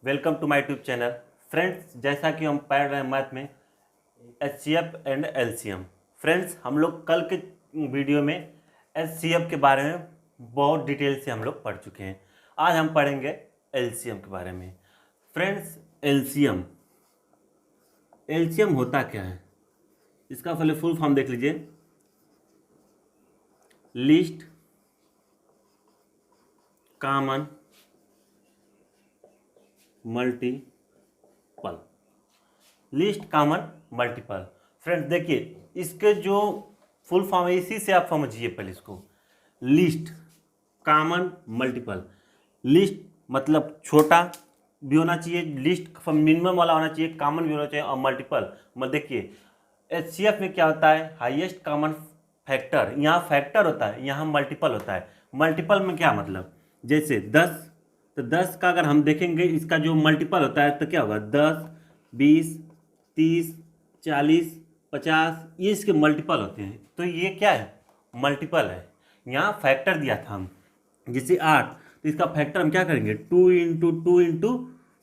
Welcome to my YouTube channel. Friends, जैसा कि हम पढ़ रहे हैं मैथ में एचसीएफ एंड एलसीएम। फ्रेंड्स, हम लोग कल के वीडियो में एचसीएफ के बारे में बहुत डिटेल से हम लोग पढ़ चुके हैं। आज हम पढ़ेंगे एलसीएम के बारे में। फ्रेंड्स, एलसीएम एलसीएम होता क्या है, इसका पहले फुल फॉर्म देख लीजिए। List common multiple. List common multiple. Friends देखिए, इसके जो फुल फॉर्म है इसी से आप समझिए पहले इसको। List common multiple. लिस्ट मतलब छोटा भी होना चाहिए, लिस्ट मिनिमम वाला होना चाहिए, कॉमन भी होना चाहिए, और मल्टीपल मतलब देखिए एचसीएफ में क्या होता है, हाईएस्ट कॉमन फैक्टर। यहाँ फैक्टर होता है, यहाँ मल्टीपल होता है। मल्टीपल में क्या मतलब, जैसे 10, तो 10 का अगर हम देखेंगे इसका जो मल्टीपल होता है तो क्या होगा, 10, 20, 30, 40, 50, ये इसके मल्टीपल होते हैं। तो ये क्या है, मल्टीपल है। यहाँ फैक्टर दिया था हम, जैसे 8, तो इसका फैक्टर हम क्या करेंगे, 2 इंटू 2 इंटू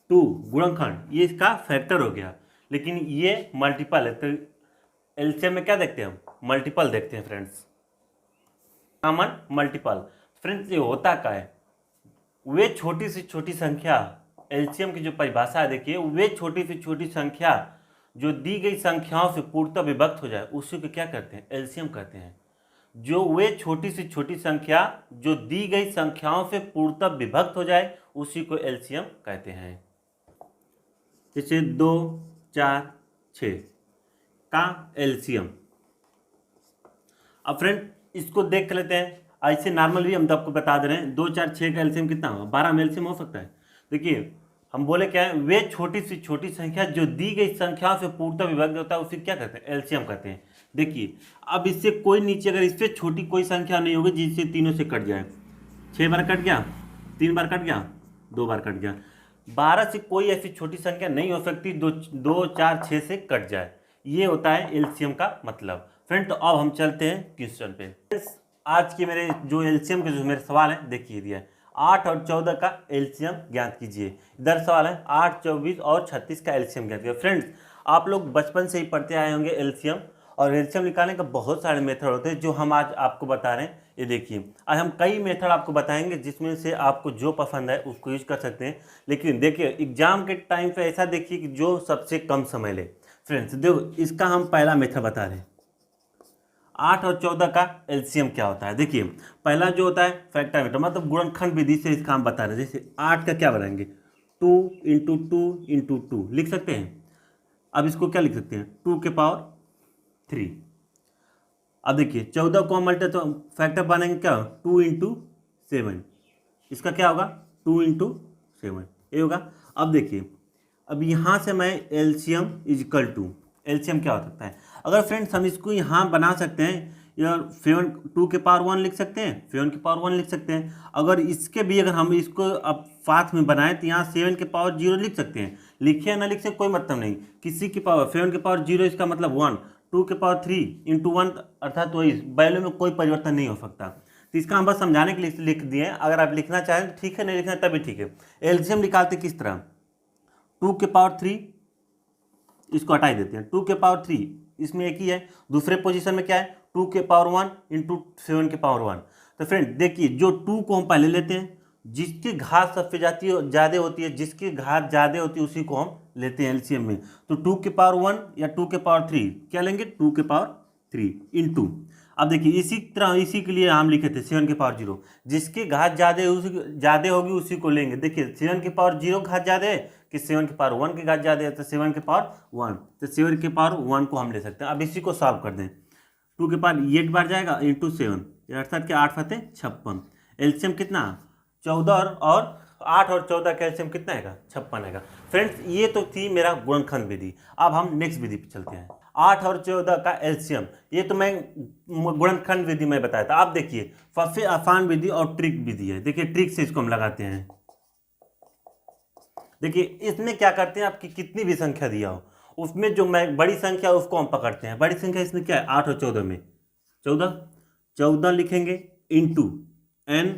2 गुणनखंड, ये इसका फैक्टर हो गया। लेकिन ये मल्टीपल है, तो एलसीएम में क्या देखते हैं हम, मल्टीपल देखते हैं। Friends, common multiple. फ्रेंड्स, ये होता क्या है, वे छोटी से छोटी संख्या, एलसीएम की जो परिभाषा है देखिए, वे छोटी से छोटी संख्या जो दी गई संख्याओं से पूर्णतः विभक्त हो जाए उसी को क्या करते हैं, एलसीएम कहते हैं। जो वे छोटी से छोटी संख्या जो दी गई संख्याओं से पूर्णतः विभक्त हो जाए उसी को एलसीएम कहते हैं। जैसे 2, 4, 6 का एलसीएम। अब फ्रेंड इसको देख लेते हैं, ऐसे नॉर्मल भी हम तो आपको बता दे रहे हैं। 2, 4, 6 का एलसीएम कितना होगा, 12 में एलसीएम हो सकता है। देखिए हम बोले क्या है, वे छोटी से छोटी संख्या जो दी गई संख्याओं से पूर्णतः विभक्त होता है उसे क्या कहते हैं, एलसीएम कहते हैं। देखिए अब इससे कोई नीचे अगर इससे छोटी कोई संख्या नहीं होगी जिससे तीनों से कट जाए, 6 बार कट गया, 3 बार कट गया, 2 बार कट गया। 12 से कोई ऐसी छोटी संख्या नहीं हो सकती 2, 4, 6 से कट जाए। ये होता है एलसीएम का मतलब। फ्रेंड, तो अब हम चलते हैं क्वेश्चन पे। आज के मेरे जो एलसीएम के जो मेरे सवाल है देखिए दिया है, 8 और 14 का एलसीएम ज्ञात कीजिए। इधर सवाल है 8, 24 और 36 का एलसीएम ज्ञात कीजिए। फ्रेंड्स, आप लोग बचपन से ही पढ़ते आए होंगे एलसीएम, और एलसीएम निकालने का बहुत सारे मेथड होते हैं जो हम आज आपको बता रहे हैं। ये देखिए, आज हम कई मेथड आपको बताएंगे जिसमें से आपको जो पसंद है उसको यूज कर सकते हैं। लेकिन देखिए एग्जाम के टाइम पे ऐसा देखिए कि जो सबसे कम समय ले। फ्रेंड्स देखो, इसका हम पहला मेथड बता रहे हैं, 8 और 14 का एलसीएम क्या होता है। देखिए पहला जो होता है फैक्टर मेथड, मतलब गुणनखंड विधि से इसका हम बता रहे हैं। जैसे 8 का क्या बनाएंगे, 2 इंटू 2 इंटू 2 लिख सकते हैं। अब इसको क्या लिख सकते हैं, 2 के पावर 3। अब देखिए 14 को हम मल्टी तो फैक्टर बनेंगे क्या, 2 इंटू 7, इसका क्या होगा 2 इंटू 7, ये होगा। अब देखिए, अब यहाँ से मैं एलसीएम इजकल टू, एलसीएम क्या हो सकता है, अगर फ्रेंड्स हम इसको यहाँ बना सकते हैं, यार 2 के पावर 1 लिख सकते हैं, 7 के पावर 1 लिख सकते हैं। अगर इसके भी अगर हम इसको अब साथ में बनाएं तो यहाँ 7 के पावर 0 लिख सकते हैं। लिखे या ना लिख सकते कोई मतलब नहीं, किसी की पावर 7 के पावर 0 इसका मतलब 1, 2 के पावर 3 इंटू 1 अर्थात वही, वैल्यू में कोई परिवर्तन नहीं हो सकता। तो इसका हम बस समझाने के लिए लिख दिए। अगर आप लिखना चाहें तो ठीक है, नहीं लिखना तभी ठीक है। एलसीएम निकालते किस तरह, 2 के पावर 3 इसको हटा ही देते हैं, 2 के पावर 3 इसमें एक ही है। दूसरे पोजीशन में क्या है, 2 के पावर 1 इंटू 7 के पावर 1। तो फ्रेंड देखिए, जो 2 को हम पहले लेते हैं, जिसकी घात सबसे ज़्यादा होती है, जिसकी घात ज़्यादा होती है उसी को हम लेते हैं एलसीएम में। तो 2 के पावर 1 या 2 के पावर 3 क्या लेंगे, 2 के पावर 3 इंटू। अब देखिए इसी तरह इसी के लिए हम लिखे थे 7 के पावर 0, जिसकी घात ज़्यादा होगी उसी को लेंगे। देखिए 7 के पावर 0 घात ज़्यादा है कि 7 के पावर 1 की घात ज़्यादा है, तो 7 के पावर 1, तो 7 के पावर 1 को हम ले सकते हैं। अब इसी को सॉल्व कर दें, 2 के पावर 8 बार जाएगा इंटू 7, अर्थात के 8 फते 56। एलसीएम कितना, 14 और 8 और 14 का एलसीएम कितना आएगा, 56 आएगा। फ्रेंड्स ये तो थी मेरा गुणनखंड विधि। अब हम नेक्स्ट विधि पे चलते हैं, 8 और 14 का एलसीएम। ये तो मैं गुणनखंड विधि में बताया था। आप देखिए सबसे आसान विधि और ट्रिक विधि है। देखिए ट्रिक से इसको हम लगाते हैं। देखिए इसमें क्या करते हैं, आपकी कितनी भी संख्या दिया हो उसमें जो मैं बड़ी संख्या उसको हम पकड़ते हैं। बड़ी संख्या इसमें क्या है, 8 और 14 में 14 लिखेंगे इंटू n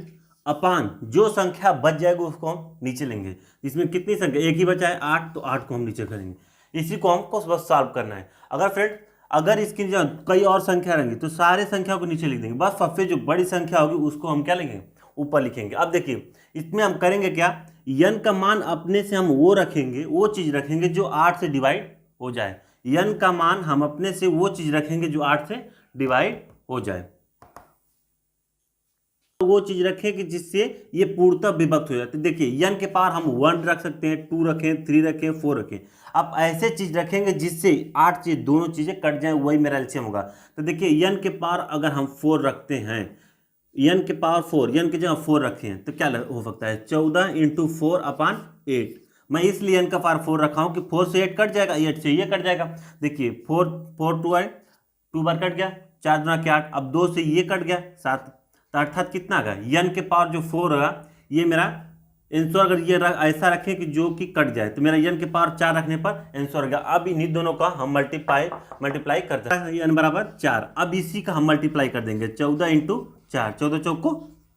अपान जो संख्या बच जाएगी उसको हम नीचे लेंगे। इसमें कितनी संख्या, एक ही बचा है 8, तो 8 को हम नीचे करेंगे। इसी को हमको बस सॉल्व करना है। अगर फ्रेंड अगर इसकी जो कई और संख्या रहेंगी तो सारे संख्या को नीचे लिख देंगे, बस सबसे जो बड़ी संख्या होगी उसको हम क्या लेंगे, ऊपर लिखेंगे। अब देखिए इसमें हम करेंगे क्या, n का मान अपने से हम वो रखेंगे, वो चीज रखेंगे जो 8 से डिवाइड हो जाए। n का मान हम अपने से वो चीज रखेंगे जो 8 से डिवाइड हो जाए, तो वो चीज रखें कि जिससे ये पूर्णतः विभक्त हो जाती है। देखिए n के पावर हम 1 रख सकते हैं, 2 रखें, 3 रखें, 4 रखें। आप ऐसे चीज रखेंगे जिससे 8 चीज दोनों चीजें कट जाएं, वही मेरा एलसीएम होगा। तो देखिए n के पावर अगर हम 4 रखते हैं, n के पावर 4, n की जगह 4 रखे हैं तो क्या हो सकता है, 14 × 4/8। मैं इसलिए n का पावर 4 रखा हूं कि 4 से 8 कट जाएगा, 8 से ये कट जाएगा। देखिए 4 2 आए, 2 बार कट गया, 4 दूना के 8, अब 2 से ये कट गया 7, तो अर्थात कितना आ गया, n के पावर जो 4 होगा ये मेरा आंसर। अगर ये ऐसा रखें कि जो कि कट जाए तो मेरा n के पावर 4 रखने पर आंसर हो गया। अब इन्हीं दोनों का हम मल्टीप्लाई करते हैं, n बराबर 4। अब इसी का हम मल्टीप्लाई कर देंगे, 14 × 4, 14 चौक को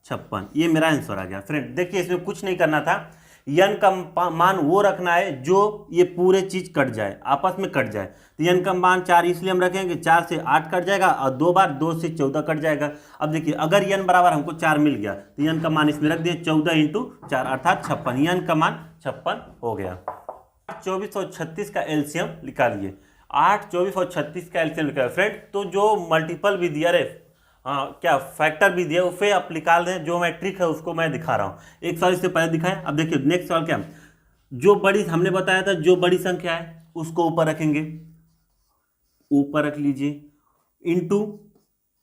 56, ये मेरा आंसर आ गया। फ्रेंड देखिए इसमें कुछ नहीं करना था, n का मान वो रखना है जो ये पूरे चीज कट जाए, आपस में कट जाए। तो n का मान 4 इसलिए हम रखेंगे, 4 से 8 कट जाएगा और 2 बार 2 से 14 कट जाएगा। अब देखिए अगर n बराबर हमको 4 मिल गया तो n का मान इसमें रख दिए, 14 × 4 अर्थात 56, n का मान 56 हो गया। 24 और 36 का एलसीएम निकालिए। 8, 24 और 36 का एलसीएम निकालिए। फ्रेंड तो जो मल्टीपल भी दिया रे, क्या फैक्टर भी दिया, उसे आप निकाल दें। जो मैं ट्रिक है उसको मैं दिखा रहा हूँ, एक सवाल इससे पहले दिखाएं। अब देखिए नेक्स्ट सवाल क्या, जो बड़ी हमने बताया था जो बड़ी संख्या है उसको ऊपर रखेंगे, ऊपर रख लीजिए, इंटू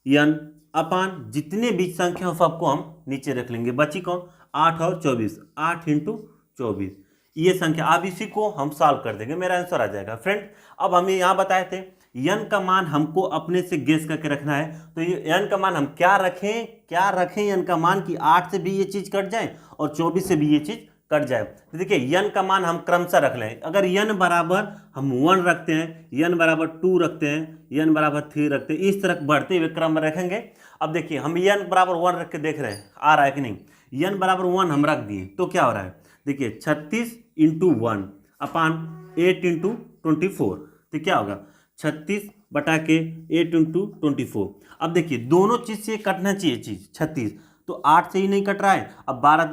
n अपान जितने बीच संख्या हो सबको हम नीचे रख लेंगे। बची कौन, 8 और 24, 8 × 24 ये संख्या। अब इसी को हम सॉल्व कर देंगे, मेरा आंसर आ जाएगा। फ्रेंड अब हमें यहाँ बताए थे n का मान हमको अपने से गेस करके रखना है, तो ये n का मान हम क्या रखें n का मान कि 8 से भी ये चीज कट जाए और 24 से भी ये चीज कट जाए। तो देखिए n का मान हम क्रमशः रख लें। अगर n बराबर हम 1 रखते हैं, n बराबर 2 रखते हैं, n बराबर 3 रखते हैं, इस तरह बढ़ते हुए क्रम में रखेंगे। अब देखिए हम n बराबर 1 रख के देख रहे हैं आ रहा है कि नहीं। n बराबर 1 हम रख दिए तो क्या हो रहा है, देखिए 36 × 1 अपान 8 × 24, तो क्या होगा 36 बटा के 8 × 24। अब देखिए दोनों चीज से कटना चाहिए चीज 36, तो 8 से ही नहीं कट रहा है। अब 12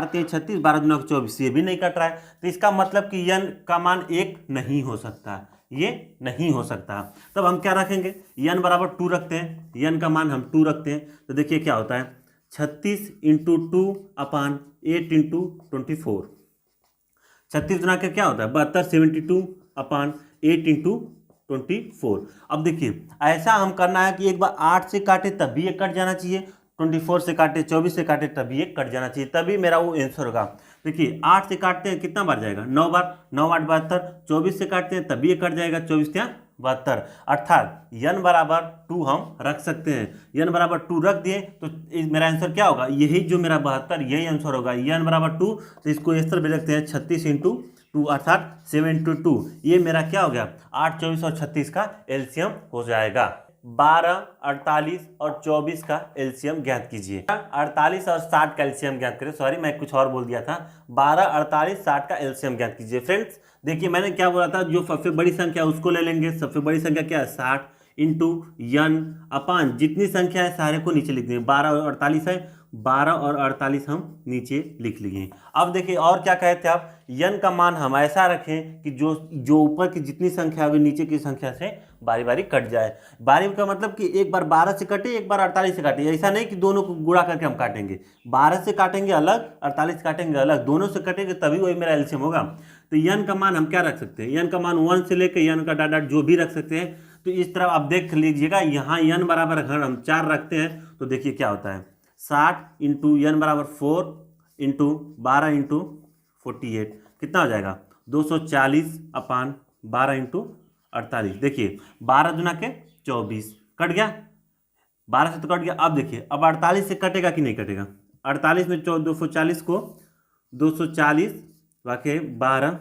3 36, 12 दूना 24, ये भी नहीं कट रहा है। तो इसका मतलब कि n का मान 1 नहीं हो सकता, ये नहीं हो सकता। तब हम क्या रखेंगे, n बराबर 2 रखते हैं, n का मान हम 2 रखते हैं। तो देखिए क्या होता है, 36 × 2 अपान 8 × 24, 36 गुना के क्या होता है 72, 72 अपान 8 × 24। अब देखिए ऐसा हम करना है कि एक बार 8 से काटे तब भी ये कट जाना चाहिए, 24 से काटे, 24 से काटे तभी ये कट जाना चाहिए, तभी मेरा वो आंसर होगा। देखिए 8 से काटते हैं कितना बार जाएगा, 9 बार, 9 8 72। 24 से काटते हैं तभी ये कट जाएगा, 24 या 72, अर्थात n बराबर 2 हम रख सकते हैं। n बराबर 2 रख दिए तो मेरा आंसर क्या होगा, यही जो मेरा 72 यही आंसर होगा। n बराबर 2, तो इसको इस तरह भी रखते हैं 36 × 2 अर्थात 7 × 2, ये मेरा क्या हो गया 8, 24 और 36 का एलसीएम हो जाएगा। 12, 48 और 24 का एलसीएम ज्ञात कीजिए। 48 और 60 का एलसीएम ज्ञात करें, सॉरी मैं कुछ और बोल दिया था। 12, 48, 60 का एलसीएम ज्ञात कीजिए। फ्रेंड्स देखिए मैंने क्या बोला था, जो सबसे बड़ी संख्या उसको ले लेंगे। सबसे बड़ी संख्या क्या है 60 × n अपान जितनी संख्या है सारे को नीचे लिख देंगे। 12 और 48 है, 12 और 48 हम नीचे लिख लिए। अब देखिए और क्या कहते हैं आप, n का मान हम ऐसा रखें कि जो ऊपर की जितनी संख्या है नीचे की संख्या से बारी बारी कट जाए। बारी का मतलब कि एक बार 12 से कटे, एक बार 48 से काटे, ऐसा नहीं कि दोनों को गुणा करके हम काटेंगे। 12 से काटेंगे अलग, 48 काटेंगे अलग, दोनों से कटेंगे तभी वही मेरा एलसीएम होगा। तो n का मान हम क्या रख सकते हैं, n का मान 1 से लेकर n का डाटा जो भी रख सकते हैं। तो इस तरह आप देख लीजिएगा, यहाँ n बराबर अगर हम 4 रखते हैं तो देखिए क्या होता है 60 × n बराबर 4 × 12 × 48 कितना हो जाएगा 240 अपान 12 × 48। देखिए 12 दूना के 24 कट गया, 12 से तो कट गया। अब देखिए अब 48 से कटेगा कि नहीं कटेगा, 48 में 240 को 240 वाके 12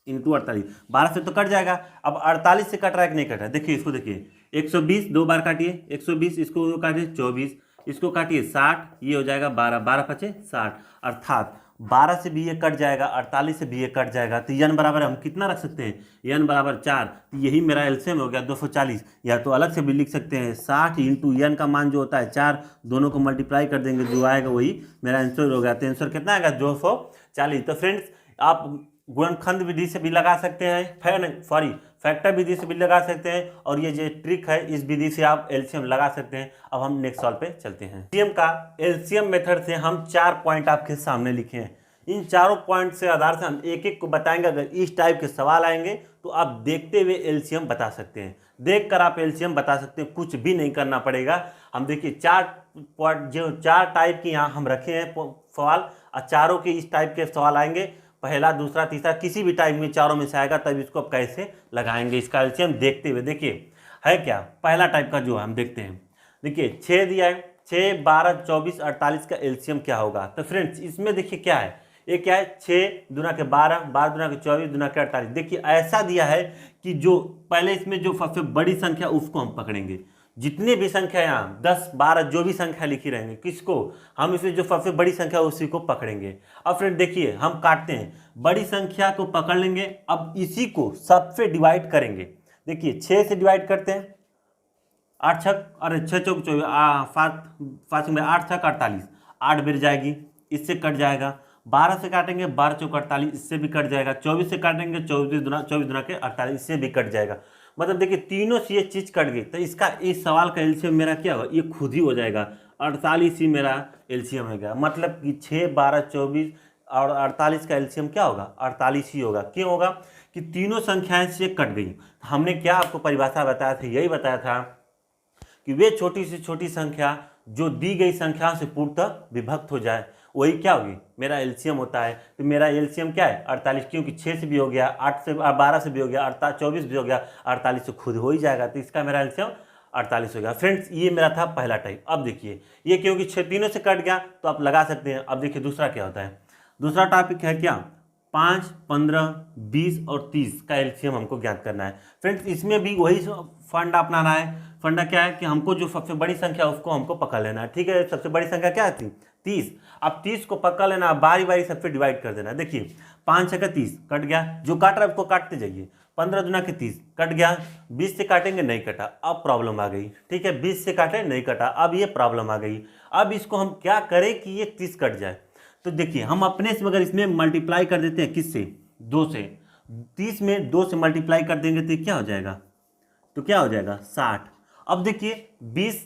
× 48, 12 से तो कट जाएगा। अब 48 से कट रहा है कि नहीं कट रहा है, देखिए इसको देखिए 120 2 बार काटिए, 120 इसको काटिए 24, इसको काटिए 60, ये हो जाएगा 12, 12 पचे 60, अर्थात 12 से भी ये कट जाएगा, 48 से भी ये कट जाएगा, तो n बराबर हम कितना रख सकते हैं, n बराबर 4, तो यही मेरा एलसीएम हो गया 240। या तो अलग से भी लिख सकते हैं 60 इंटू n का मान जो होता है 4, दोनों को मल्टीप्लाई कर देंगे, जो आएगा वही मेरा आंसर हो गया। तो आंसर कितना आएगा 240। तो फ्रेंड्स आप गुणनखंड विधि से भी लगा सकते हैं, फैक्टर विधि से भी लगा सकते हैं, और ये जो ट्रिक है इस विधि से आप एलसीएम लगा सकते हैं। अब हम नेक्स्ट सवाल पे चलते हैं। एलसीएम का एलसीएम मेथड से हम 4 पॉइंट आपके सामने लिखे हैं। इन चारों पॉइंट से आधार से हम एक एक को बताएंगे। अगर इस टाइप के सवाल आएंगे तो आप देखते हुए एलसीएम बता सकते हैं, देख कर आप एलसीएम बता सकते हैं, कुछ भी नहीं करना पड़ेगा। हम देखिए 4 पॉइंट, जो 4 टाइप के यहाँ हम रखे हैं सवाल, और चारों के इस टाइप के सवाल आएंगे, पहला दूसरा तीसरा किसी भी टाइप में चारों में से आएगा, तब इसको आप कैसे लगाएंगे इसका एलसीएम देखते हुए। देखिए है क्या, पहला टाइप का जो हम देखते हैं, देखिए 6 दिया है, 6, 12, 24, 48 का एलसीएम क्या होगा। तो फ्रेंड्स इसमें देखिए क्या है, ये क्या है 6 दूना के 12, 12 दूना के 24, दूना के 48। देखिए ऐसा दिया है कि जो पहले इसमें जो सबसे बड़ी संख्या उसको हम पकड़ेंगे, जितनी भी संख्या यहाँ 10, 12 जो भी संख्या लिखी रहेंगे, किसको हम इसमें जो सबसे बड़ी संख्या उसी को पकड़ेंगे। अब फ्रेंड देखिए हम काटते हैं, बड़ी संख्या को पकड़ लेंगे, अब इसी को सबसे डिवाइड करेंगे। देखिए 6 से डिवाइड करते हैं, 8 छक, अरे 6 चौक 24, 8 छक 48, 8 बेर जाएगी, इससे कट जाएगा। 12 से काटेंगे, 12 चौक 48, इससे भी कट जाएगा। 24 से काटेंगे, 24 दुना के 48, इससे भी कट जाएगा। मतलब देखिए तीनों से ये चीज कट गई, तो इसका इस सवाल का एलसीएम मेरा क्या होगा, ये खुद ही हो जाएगा 48 ही मेरा एलसीएम हो गया। मतलब कि 6, 12, 24 और 48 का एलसीएम क्या होगा, 48 ही होगा। क्यों होगा कि तीनों संख्याएं से कट गई। हमने क्या आपको परिभाषा बताया था, यही बताया था कि वे छोटी से छोटी संख्या जो दी गई संख्या से पूर्णतः विभक्त हो जाए, वही क्या होगी, मेरा एलसीएम होता है। तो मेरा एलसीएम क्या है 48, क्योंकि 6 से भी हो गया, 8 से 12 से भी हो गया, 24 भी हो गया, 48 से खुद हो ही जाएगा। तो इसका मेरा एलसीएम 48 हो गया। फ्रेंड्स ये मेरा था पहला टाइप। अब देखिए ये क्योंकि 6 तीनों से कट गया तो आप लगा सकते हैं। अब देखिए दूसरा क्या होता है, दूसरा टॉपिक है क्या, 5, 15, 20 और 30 का एलसीएम हमको ज्ञात करना है। फ्रेंड्स इसमें भी वही फंडा अपनाना है। फंडा क्या है कि हमको जो सबसे बड़ी संख्या उसको हमको पकड़ लेना है। ठीक है, सबसे बड़ी संख्या क्या थी 30। अब 30 को पकड़ लेना, बारी बारी सबसे डिवाइड कर देना। देखिए 5 छक्का 30 कट गया, जो काट रहा है उसको काटते जाइए। 15 दुना के 30 कट गया, 20 से काटेंगे नहीं कटा, अब प्रॉब्लम आ गई। ठीक है 20 से काटे नहीं कटा, अब ये प्रॉब्लम आ गई। अब इसको हम क्या करें कि ये 30 कट जाए। तो देखिए हम अपने से मगर इसमें मल्टीप्लाई कर देते हैं, किससे, 2 से। 30 में 2 से मल्टीप्लाई कर देंगे तो क्या हो जाएगा, तो क्या हो जाएगा 60। अब देखिए 20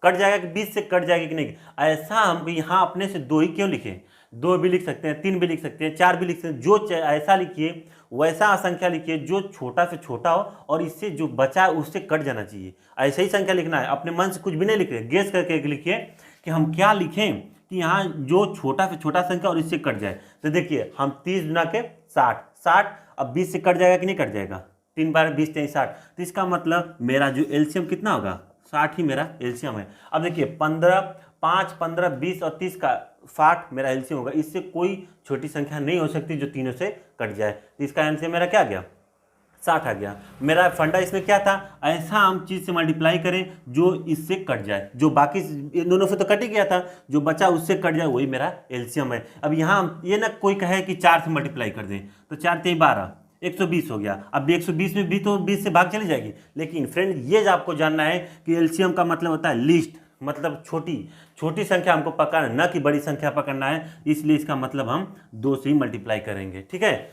कट जाएगा कि 20 से कट जाएगा कि नहीं, ऐसा हम यहाँ अपने से 2 ही क्यों लिखें, 2 भी लिख सकते हैं, 3 भी लिख सकते हैं, 4 भी लिख सकते हैं। जो ऐसा लिखिए, वैसा संख्या लिखिए जो छोटा से छोटा हो और इससे जो बचा है उससे कट जाना चाहिए। ऐसे ही संख्या लिखना है, अपने मन से कुछ भी नहीं लिख रहे, गेस करके लिखिए कि हम क्या लिखें कि यहाँ जो छोटा से छोटा संख्या और इससे कट जाए। तो देखिए हम 30 गुना के 60, अब 20 से कट जाएगा कि नहीं कट जाएगा, 3 बार 20 3 60। तो इसका मतलब मेरा जो एलसीएम कितना होगा, 60 ही मेरा एलसीएम है। अब देखिए 5, 15, 20 और 30 का 60 मेरा एलसीएम होगा। इससे कोई छोटी संख्या नहीं हो सकती जो तीनों से कट जाए। तो इसका एलसीएम मेरा क्या गया, 60 आ गया। मेरा फंडा इसमें क्या था, ऐसा हम चीज से मल्टीप्लाई करें जो इससे कट जाए, जो बाकी इन दोनों से तो कट ही गया था, जो बचा उससे कट जाए, वही मेरा एलसीएम है। अब यहाँ ये ना कोई कहे कि 4 से मल्टीप्लाई कर दें, तो 4 3 12 120 हो गया। अब 120 में भी तो 20 से भाग चली जाएगी। लेकिन फ्रेंड ये जो आपको जानना है कि एलसीएम का मतलब होता है लीस्ट, मतलब छोटी संख्या हमको पकड़ना, न कि बड़ी संख्या पकड़ना है। इसलिए इसका मतलब हम 2 से ही मल्टीप्लाई करेंगे। ठीक है,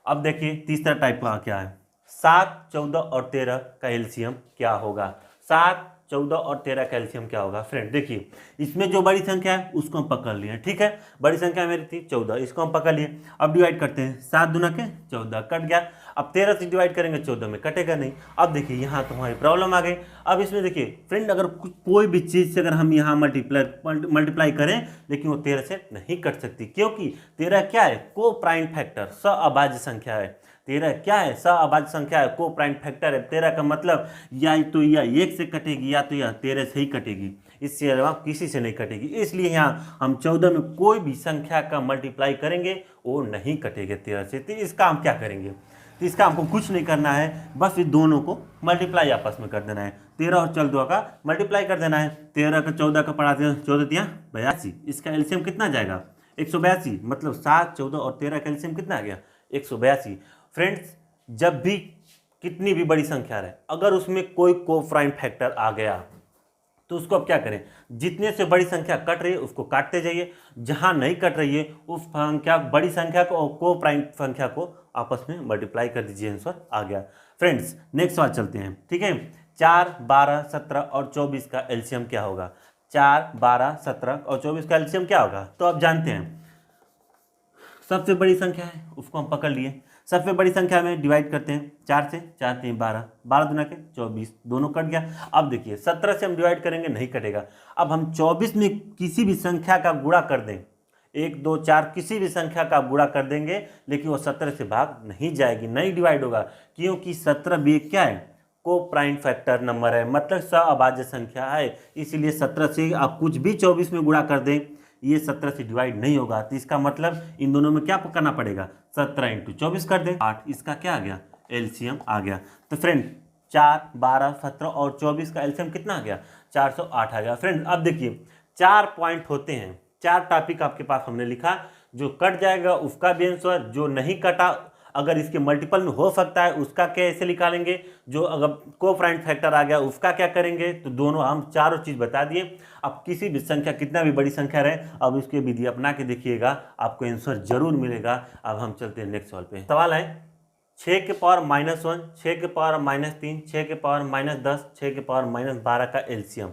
अब देखिए तीसरा टाइप का क्या है, 7, 14 और 13 का एलसीएम क्या होगा। 7, 14 और 13 का एलसीएम क्या होगा। फ्रेंड देखिए इसमें जो बड़ी संख्या है उसको हम पकड़ लिए। ठीक है, बड़ी संख्या मेरी थी 14, इसको हम पकड़ लिए। अब डिवाइड करते हैं, 7 दुना के 14 कट गया। अब 13 से डिवाइड करेंगे, 14 में कटेगा नहीं। अब देखिए यहाँ तो हमारी प्रॉब्लम आ गई। अब इसमें देखिए फ्रेंड अगर कोई भी चीज़ से अगर हम यहाँ मल्टीप्लाई करें, लेकिन वो 13 से नहीं कट सकती, क्योंकि 13 क्या है, को प्राइम फैक्टर, सहअभाज्य संख्या है। 13 क्या है, सहअभाज्य संख्या है, को प्राइम फैक्टर है। 13 का मतलब या तो या 1 से कटेगी या तो या 13 से ही कटेगी, इससे अलावा किसी से नहीं कटेगी। इसलिए यहाँ हम 14 में कोई भी संख्या का मल्टीप्लाई करेंगे वो नहीं कटेगा 13 से। तो इसका हम क्या करेंगे, तो तो इसका हमको कुछ नहीं करना है, बस इस दोनों को मल्टीप्लाई आपस में कर देना है। 13 और 14 का मल्टीप्लाई कर देना है। 13 का 14 का पढ़ा दें, 14 दिया 82, इसका एलसीएम कितना जाएगा 182, मतलब 7, 14 और 13 का एलसीएम कितना आ गया 182। फ्रेंड्स, जब भी कितनी भी बड़ी संख्या रहे, अगर उसमें कोई कोप्राइम फैक्टर आ गया तो उसको अब क्या करें, जितने से बड़ी संख्या कट रही है उसको काटते जाइए, जहां नहीं कट रही है उस संख्या बड़ी संख्या को और कोप्राइम संख्या को आपस में मल्टीप्लाई कर दीजिए, आंसर आ गया। फ्रेंड्स, नेक्स्ट सवाल चलते हैं, ठीक है। 4, 12, 17 और 24 का एलसीएम क्या होगा? 4, 12, 17 और 24 का एलसीएम क्या होगा? तो आप जानते हैं सबसे बड़ी संख्या है उसको हम पकड़ लिए, सबसे बड़ी संख्या में डिवाइड करते हैं 4 से, 4 3 12, 12 दूना के 24, दोनों कट गया। अब देखिए 17 से हम डिवाइड करेंगे, नहीं कटेगा। अब हम 24 में किसी भी संख्या का गुणा कर दें, 1 2 4 किसी भी संख्या का गुणा कर देंगे, लेकिन वो 17 से भाग नहीं जाएगी, नहीं डिवाइड होगा, क्योंकि 17 भी क्या है, को प्राइम फैक्टर नंबर है, मतलब सअभाज्य संख्या है। इसलिए 17 से आप कुछ भी 24 में गुणा कर दें, ये 17 से डिवाइड नहीं होगा। तो इसका मतलब इन दोनों में क्या करना पड़ेगा, 17 × 24 कर दें, 8। इसका क्या आ गया, एलसीएम आ गया। तो फ्रेंड 4, 12, 17 और 24 का एलसीएम कितना आ गया, 408 आ गया। फ्रेंड अब देखिए 4 पॉइंट होते हैं, 4 टॉपिक आपके पास हमने लिखा, जो कट जाएगा उसका भी आंसर, जो नहीं कटा अगर इसके मल्टीपल में हो सकता है उसका कैसे निकालेंगे, जो अगर कोप्राइम फैक्टर आ गया उसका क्या करेंगे। तो दोनों हम चारों चीज़ बता दिए। अब किसी भी संख्या, कितना भी बड़ी संख्या रहे, अब उसके विधि अपना के देखिएगा, आपको आंसर जरूर मिलेगा। अब हम चलते हैं नेक्स्ट सवाल पे। सवाल है 6 के पावर -1, 6 के पावर -3, 6 के पावर -10, 6 के पावर -12 का एलसीएम।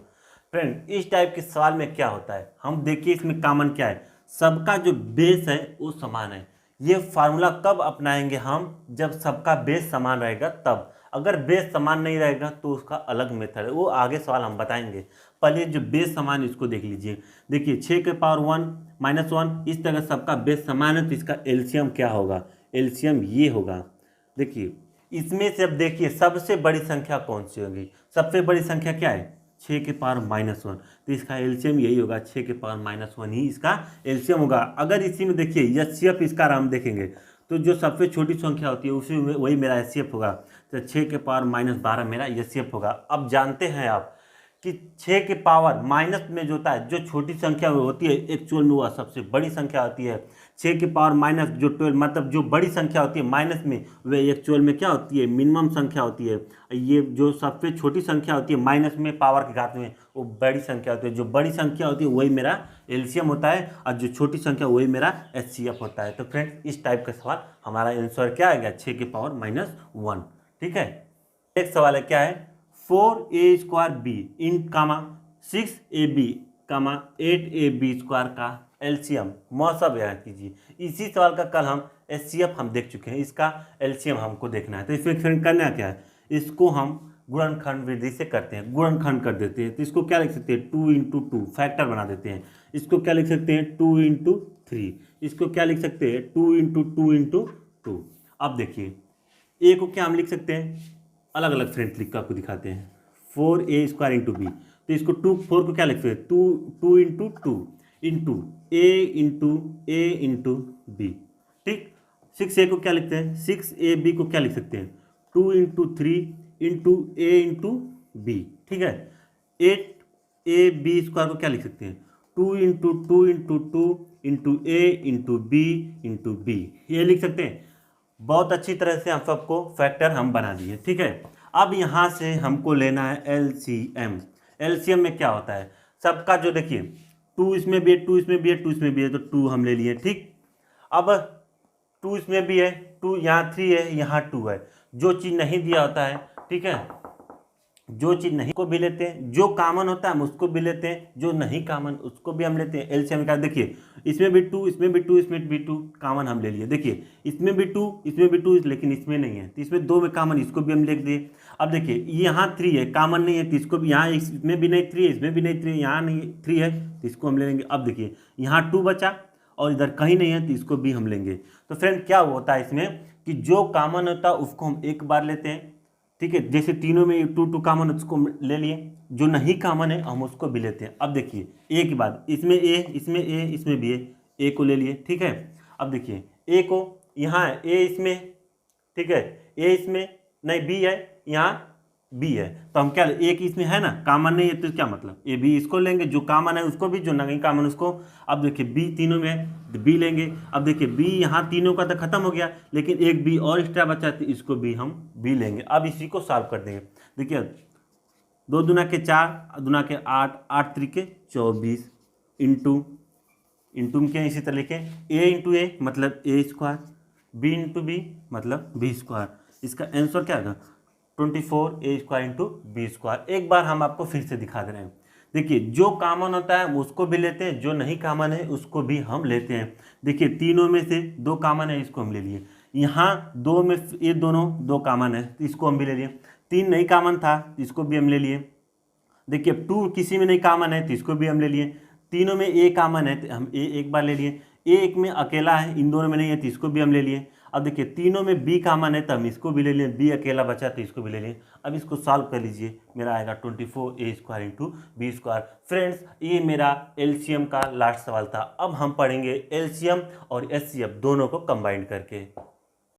फ्रेंड, इस टाइप के सवाल में क्या होता है, हम देखिए इसमें कॉमन क्या है, सबका जो बेस है वो समान है। ये फार्मूला कब अपनाएंगे हम, जब सबका बेस समान रहेगा तब। अगर बेस समान नहीं रहेगा तो उसका अलग मेथड है, वो आगे सवाल हम बताएंगे। पहले जो बेस समान इसको देख लीजिए। देखिए 6 के पावर 1 -1, इस तरह सबका बेस समान है, तो इसका एलसीएम क्या होगा, एलसीएम ये होगा। देखिए इसमें से अब देखिए सबसे बड़ी संख्या कौन सी होगी, सबसे बड़ी संख्या क्या है, 6 के पावर -1, तो इसका एलसीएम यही होगा, 6 के पावर -1 ही इसका एलसीएम होगा। अगर इसी में देखिए एचसीएफ इसका हम देखेंगे, तो जो सबसे छोटी संख्या होती है उसी में वही मेरा एचसीएफ होगा, तो 6 के पावर -12 मेरा एचसीएफ होगा। अब जानते हैं आप कि 6 के पावर माइनस में जो होता है, जो छोटी संख्या होती है एक्चुअल में वह सबसे बड़ी संख्या होती है। 6 के पावर माइनस जो 12, मतलब जो बड़ी संख्या होती है माइनस में, वह एक्चुअल में क्या होती है, मिनिमम संख्या होती है। ये जो सबसे छोटी संख्या होती है माइनस में पावर के घात में, वो बड़ी संख्या होती है। जो बड़ी संख्या होती है वही मेरा एलसीएम होता है, और जो छोटी संख्या वही मेरा एचसीएफ होता है। तो फ्रेंड्स, इस टाइप का सवाल हमारा आंसर क्या आएगा, 6 के पावर -1। ठीक है। एक सवाल है, क्या है, 4a² इन कामा 6ab 8ab² का एलसीएम मौसा बयान कीजिए। इसी सवाल का कल हम एचसीएफ हम देख चुके हैं, इसका एलसीएम हमको देखना है। तो इसमें फिर करना क्या है, इसको हम गुणनखंड विधि से करते हैं, गुणनखंड कर देते हैं। तो इसको क्या लिख सकते हैं, 2 × 2 फैक्टर बना देते हैं। इसको क्या लिख सकते हैं, 2 × 3। इसको क्या लिख सकते हैं, 2 × 2 × 2। अब देखिए ए को क्या हम लिख सकते हैं, अलग अलग फ्रेंड्स लिख कर आपको दिखाते हैं, 4a² × b। तो इसको 4 को क्या लिख सकते हैं, 2 × 2 इंटू a × b। ठीक। 6a को क्या लिखते हैं, 6ab को क्या लिख सकते हैं, 2 × 3 × a × b। ठीक है। 8ab² को क्या लिख सकते हैं, 2 × 2 × 2 × a × b × b, ये लिख सकते हैं। बहुत अच्छी तरह से हम सबको फैक्टर हम बना दिए। ठीक है। अब यहाँ से हमको लेना है एलसीएम। एलसीएम में क्या होता है, सबका जो देखिए 2 इसमें भी है, 2 इसमें भी है, 2 इसमें भी है, तो 2 हम ले लिए। ठीक। अब 2 इसमें भी है, 2 यहाँ 3 है, यहाँ 2 है। जो चीज़ नहीं दिया होता है, ठीक है, जो चीज़ नहीं को भी लेते हैं, जो कॉमन होता है हम उसको भी लेते हैं, जो नहीं कॉमन उसको भी हम लेते हैं। एलसीएम का देखिए इसमें भी 2, इसमें भी 2, इसमें भी 2 कॉमन हम ले लिए। देखिए इसमें भी 2, इसमें भी 2, लेकिन इसमें नहीं है, तो इसमें 2 में कॉमन, इसको भी हम लिख दिए। अब देखिए यहाँ 3 है, कॉमन नहीं है, तो इसको भी, यहाँ इसमें भी नहीं 3 है, इसमें भी नहीं 3 है, यहाँ नहीं 3 है, तो इसको हम ले लेंगे। अब देखिए यहाँ 2 बचा और इधर कहीं नहीं है, तो इसको भी हम लेंगे। तो फ्रेंड क्या होता है इसमें कि जो कॉमन होता है उसको हम एक बार लेते हैं। ठीक है, जैसे तीनों में 2 कॉमन उसको ले लिए, जो नहीं कॉमन है हम उसको भी लेते हैं। अब देखिए ए की बात, इसमें ए, इसमें ए, इसमें भी ए को ले लिए। ठीक है। अब देखिए ए को यहाँ ए इसमें, ठीक है, ए इसमें नहीं, बी है, यहाँ बी है, तो हम क्या, एक इसमें है ना कॉमन नहीं है, तो क्या मतलब ए बी इसको लेंगे, जो कॉमन है उसको भी, जो नहीं कॉमन उसको। अब देखिए बी तीनों में है तो बी लेंगे। अब देखिए बी यहाँ तीनों का तो खत्म हो गया, लेकिन एक बी और एक्स्ट्रा बचा, तो इसको भी हम बी लेंगे। अब इसी को सॉल्व कर देंगे। देखिए 2 दूना के 4, दूना के 8, 8 त्रिके 24, इंटू इंटू में क्या इसी तरह लिखे, ए इंटू ए मतलब ए स्क्वायर, बी इंटू बी मतलब बी स्क्वायर। इसका आंसर क्या होगा, 24 A square into B square. एक बार हम आपको फिर से दिखा दे रहे हैं। देखिए जो कॉमन होता है उसको भी लेते हैं, जो नहीं कॉमन है उसको भी हम लेते हैं। देखिए तीनों में से 2 कॉमन है, इसको हम ले लिए। यहाँ 2 में ये दोनों 2 कॉमन है, तो इसको हम भी ले लिए। 3 नहीं कॉमन था, इसको भी हम ले लिए। देखिए 2 किसी में नहीं कॉमन है, तो इसको भी हम ले लिए। तीनों में ए कॉमन है, तो हम ए एक बार ले लिए। ए एक में अकेला है, इन दोनों में नहीं है, तो इसको भी हम ले लिए। अब देखिए तीनों में बी कॉमन है, तो हम इसको भी ले लिए। बी अकेला बचा, तो इसको भी ले लिए। अब इसको सॉल्व कर लीजिए, मेरा आएगा 24 A square into B square. Friends ये मेरा एलसीएम का लास्ट सवाल था। अब हम पढ़ेंगे एलसीएम और एचसीएफ दोनों को कंबाइंड करके।